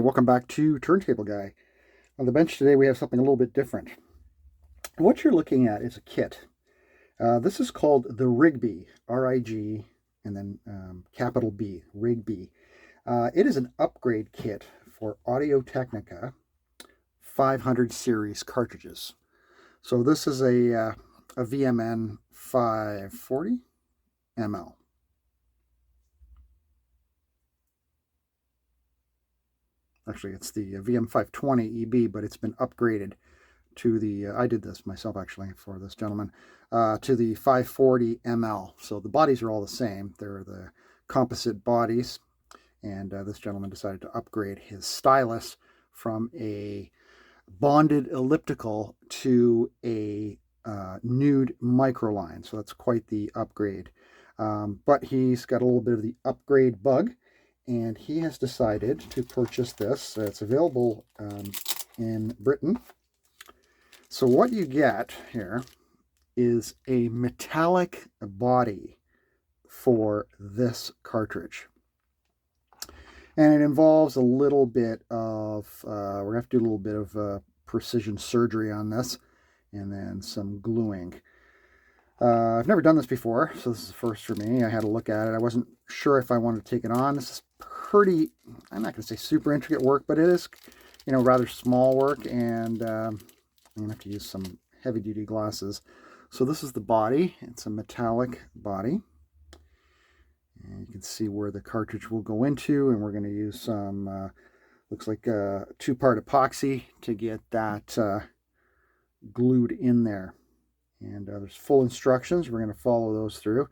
welcome back to Turntable Guy. On the bench today we have something a little bit different. What you're looking at is a kit. This is called the RigB, R-I-G, and then capital B, RigB. It is an upgrade kit for Audio-Technica 500 series cartridges. So this is a VMN 540 ml. Actually, it's the VM520 EB, but it's been upgraded to the, I did this myself actually for this gentleman, to the 540 ml. So the bodies are all the same. They're the composite bodies. And this gentleman decided to upgrade his stylus from a bonded elliptical to a nude microline. So that's quite the upgrade. But he's got a little bit of the upgrade bug, and he has decided to purchase this. It's available in Britain. So what you get here is a metallic body for this cartridge. And it involves a little bit of, we're going to have to do a little bit of precision surgery on this, and then some gluing. I've never done this before, so this is the first for me. I had a look at it. I wasn't sure if I wanted to take it on. This is pretty, I'm not going to say super intricate work, but it is, rather small work, and I'm going to have to use some heavy-duty glasses. So this is the body. It's a metallic body. And you can see where the cartridge will go into, and we're going to use some, looks like a two-part epoxy to get that glued in there. And there's full instructions. We're going to follow those through.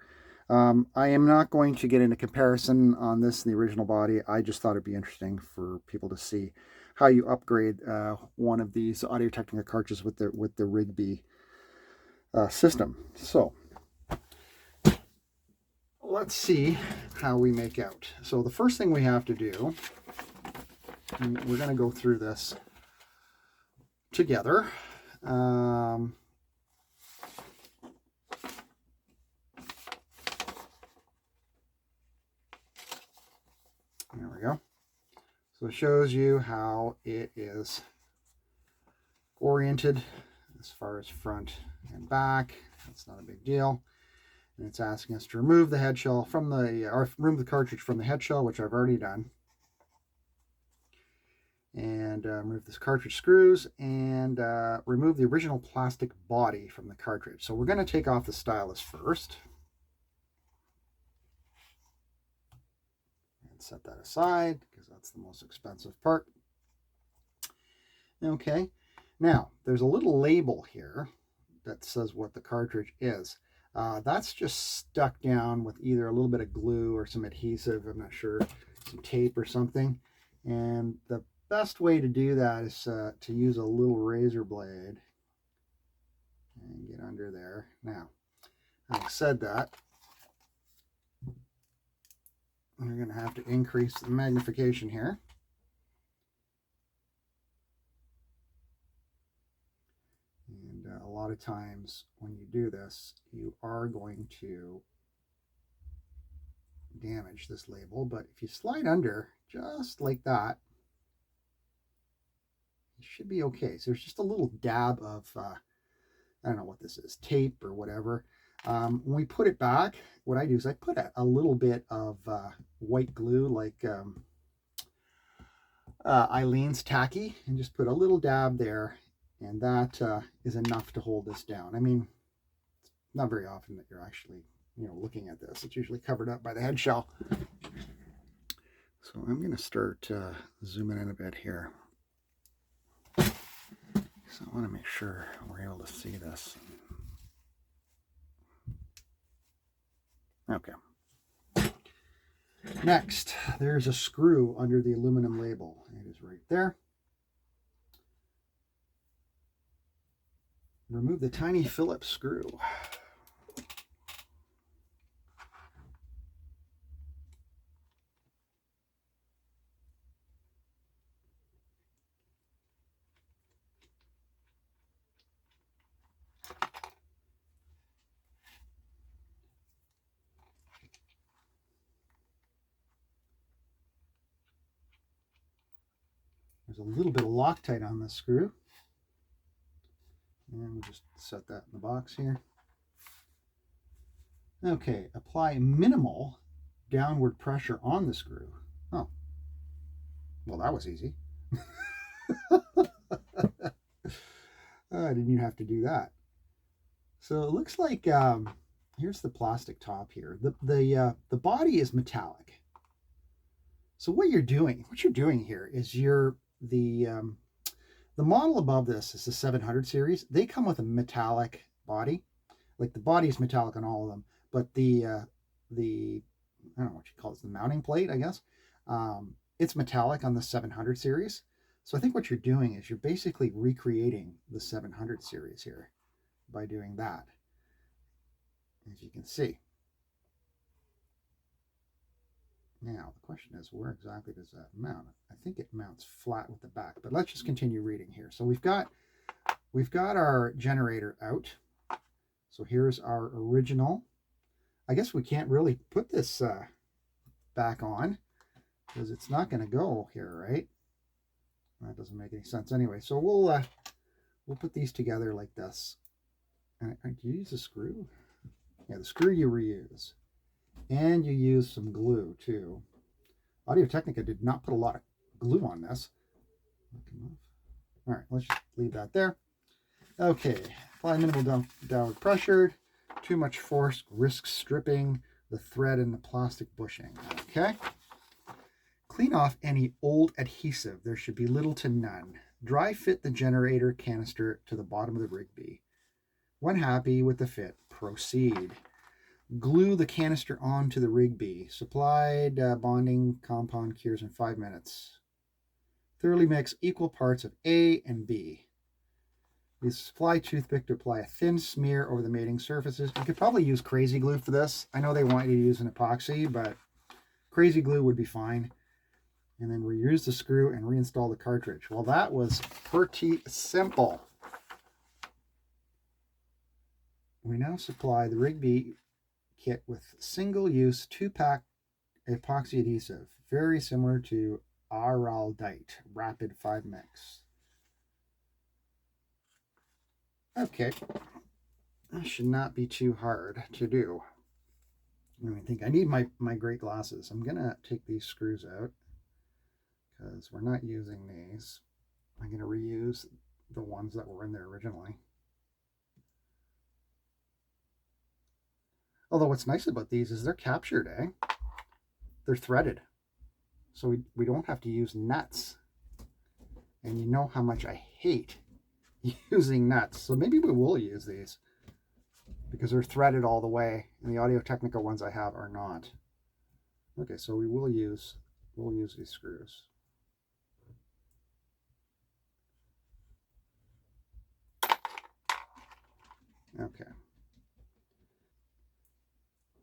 I am not going to get into comparison on this and the original body. I just thought it'd be interesting for people to see how you upgrade one of these Audio-Technica cartridges with the RigB system. So let's see how we make out. So the first thing we have to do, and we're going to go through this together. There we go. So it shows you how it is oriented as far as front and back. That's not a big deal. And it's asking us to remove the head shell from or remove the cartridge from the head shell, which I've already done. And remove this cartridge screws and remove the original plastic body from the cartridge. So we're going to take off the stylus first. And set that aside because that's the most expensive part. Okay. Now, there's a little label here that says what the cartridge is. That's just stuck down with either a little bit of glue or some adhesive, I'm not sure, some tape or something. And the best way to do that is to use a little razor blade and get under there. Now, having said that, we're going to have to increase the magnification here. And a lot of times when you do this, you are going to damage this label. But if you slide under just like that, it should be okay. So there's just a little dab of, I don't know what this is, tape or whatever. When we put it back, what I do is I put a little bit of white glue, like Eileen's tacky, and just put a little dab there, and that is enough to hold this down. I mean, it's not very often that you're actually, looking at this. It's usually covered up by the head shell. So I'm going to start zooming in a bit here. So I want to make sure we're able to see this. Okay. Next, there's a screw under the aluminum label. It is right there. Remove the tiny Phillips screw. There's a little bit of Loctite on this screw. And we'll just set that in the box here. Okay, apply minimal downward pressure on the screw. Oh, well, that was easy. I didn't even have to do that. So it looks like here's the plastic top here. The body is metallic. So what you're doing here is the model above this is the 700 series. They come with a metallic body. Like the body is metallic on all of them, but the I don't know what you call it, the mounting plate, I guess. It's metallic on the 700 series. So I think what you're doing is you're basically recreating the 700 series here by doing that, as you can see. Now, the question is, where exactly does that mount? I think it mounts flat with the back, but let's just continue reading here. So we've got our generator out. So here's our original. I guess we can't really put this back on because it's not going to go here, right? That doesn't make any sense anyway. So we'll put these together like this. Do you use a screw? Yeah, the screw you reuse. And you use some glue too. Audio Technica did not put a lot of glue on this. All right, let's just leave that there. Okay, apply minimal downward pressure. Too much force risks stripping the thread and the plastic bushing. Okay. Clean off any old adhesive. There should be little to none. Dry fit the generator canister to the bottom of the RigB. When happy with the fit, proceed. Glue the canister onto the RigB. Supplied bonding compound cures in 5 minutes. Thoroughly mix equal parts of A and B. Use a supply toothpick to apply a thin smear over the mating surfaces. You could probably use crazy glue for this. I know they want you to use an epoxy, but crazy glue would be fine. And then reuse the screw and reinstall the cartridge. Well, that was pretty simple. We now supply the RigB kit with single-use 2-pack epoxy adhesive, very similar to Araldite Rapid 5 Mix. Okay, that should not be too hard to do. I think I need my great glasses. I'm gonna take these screws out because we're not using these. I'm gonna reuse the ones that were in there originally. Although what's nice about these is they're captured, eh? They're threaded. So we don't have to use nuts. And you know how much I hate using nuts. So maybe we will use these because they're threaded all the way. And the Audio Technica ones I have are not. Okay, so we'll use these screws. Okay.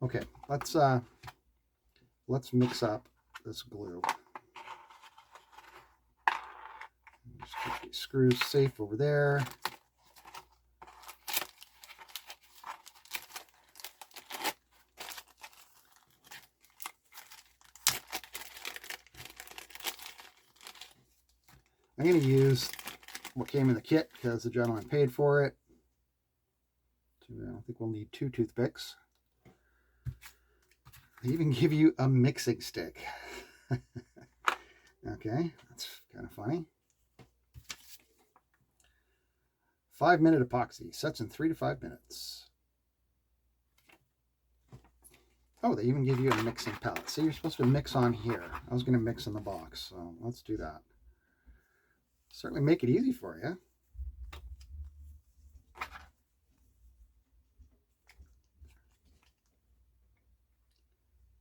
Okay, let's mix up this glue. Just keep these screws safe over there. I'm going to use what came in the kit because the gentleman paid for it. So I don't think we'll need 2 toothpicks. They even give you a mixing stick. Okay, that's kind of funny. 5-minute epoxy. Sets in 3 to 5 minutes. Oh, they even give you a mixing palette. See, you're supposed to mix on here. I was going to mix in the box, so let's do that. Certainly make it easy for you.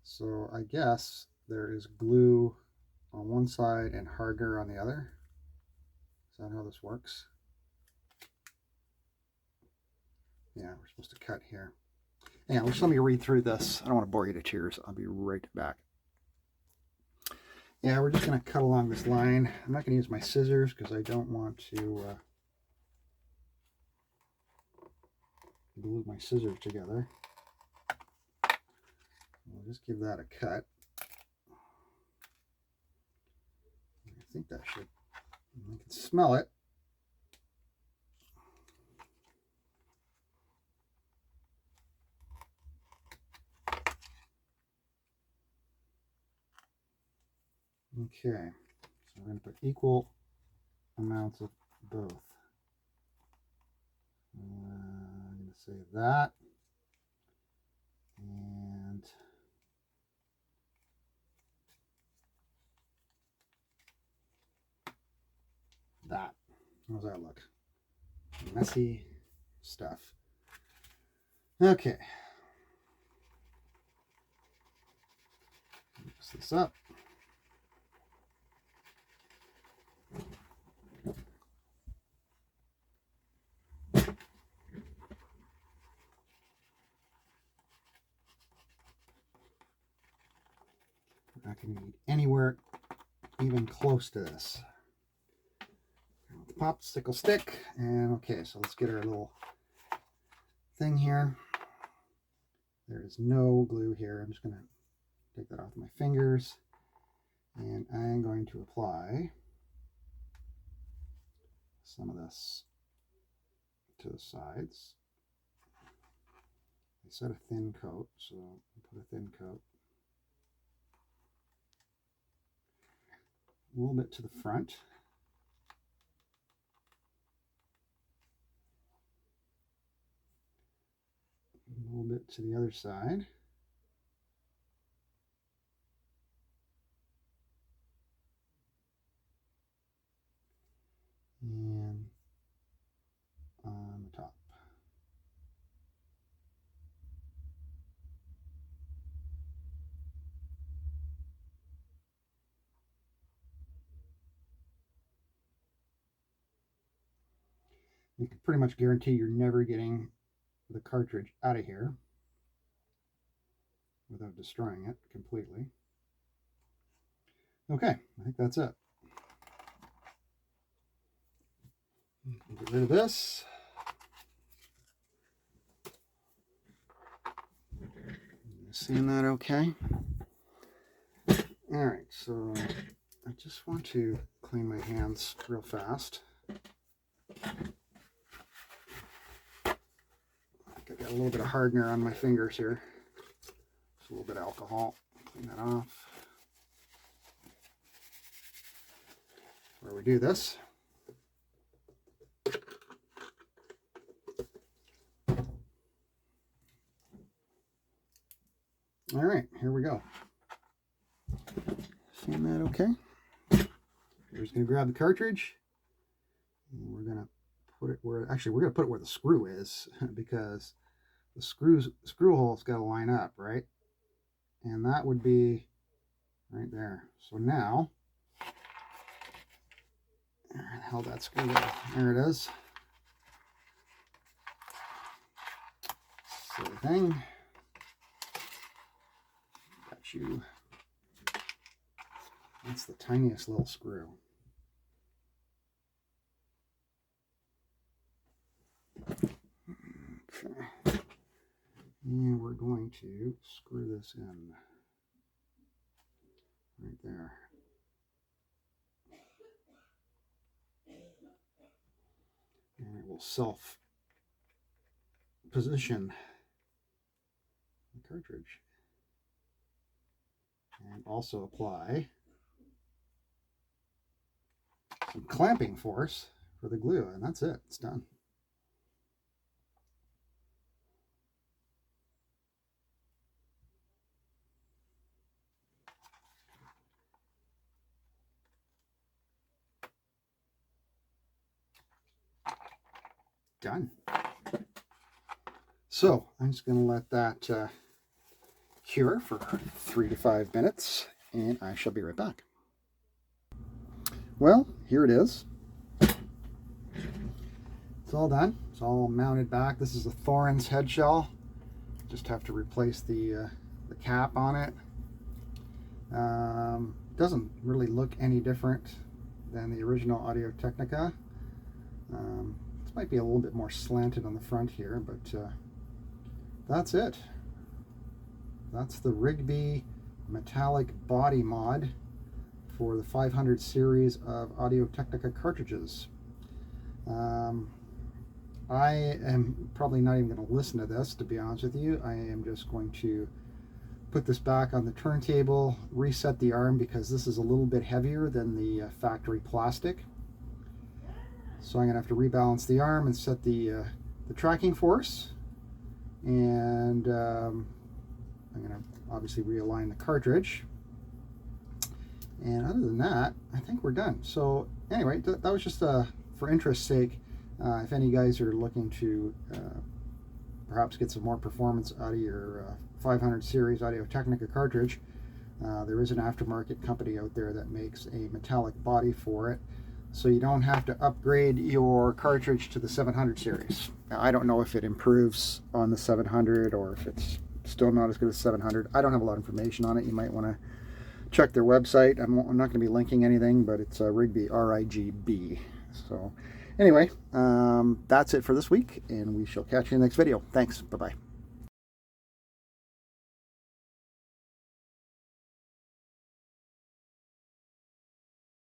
So I guess there is glue on one side and hardener on the other. Is that how this works? Yeah, we're supposed to cut here. Yeah, just let me read through this. I don't want to bore you to tears. I'll be right back. Yeah, we're just going to cut along this line. I'm not going to use my scissors because I don't want to glue my scissors together. We'll just give that a cut. I think that should I can smell it. Okay, so we're going to put equal amounts of both. I'm going to say that and that. How does that look? Messy stuff. Okay. Mix this up. We're not going to need anywhere even close to this. Popsicle stick, and okay, so let's get our little thing here. There is no glue here. I'm just going to take that off my fingers, and I'm going to apply some of this to the sides. I said a thin coat, so I'll put a thin coat. A little bit to the front. A little bit to the other side. And on the top. You can pretty much guarantee you're never getting the cartridge out of here without destroying it completely. Okay, I think that's it. Get rid of this. Seeing that okay? All right, so I just want to clean my hands real fast. I got a little bit of hardener on my fingers here. Just a little bit of alcohol. Clean that off. Where we do this. All right, here we go. Seeing that okay? We're just going to grab the cartridge. And we're going to put it where, actually we're going to put it where the screw is because the screw hole's got to line up, right? And that would be right there. So now, where the hell that screw go? There it is. Silly thing. Got you. That's the tiniest little screw. Okay. And we're going to screw this in right there. And it will self-position the cartridge. And also apply some clamping force for the glue, and that's it. It's done. Done. So I'm just going to let that cure for 3 to 5 minutes, and I shall be right back. Well, here it is. It's all done. It's all mounted back. This is a Thorn's head shell. Just have to replace the cap on it. Doesn't really look any different than the original Audio Technica. This might be a little bit more slanted on the front here, but that's it. That's the RigB metallic body mod for the 500 series of Audio Technica cartridges. I am probably not even going to listen to this, to be honest with you. I am just going to put this back on the turntable, reset the arm because this is a little bit heavier than the factory plastic. So I'm going to have to rebalance the arm and set the tracking force. And I'm going to obviously realign the cartridge. And other than that, I think we're done. So anyway, that was just for interest's sake. If any guys are looking to perhaps get some more performance out of your 500 series Audio Technica cartridge, there is an aftermarket company out there that makes a metallic body for it, so you don't have to upgrade your cartridge to the 700 series. Now, I don't know if it improves on the 700 or if it's still not as good as 700. I don't have a lot of information on it. You might want to check their website. I'm not going to be linking anything, but it's RigB, RigB. So anyway, that's it for this week, and we shall catch you in the next video. Thanks. Bye-bye.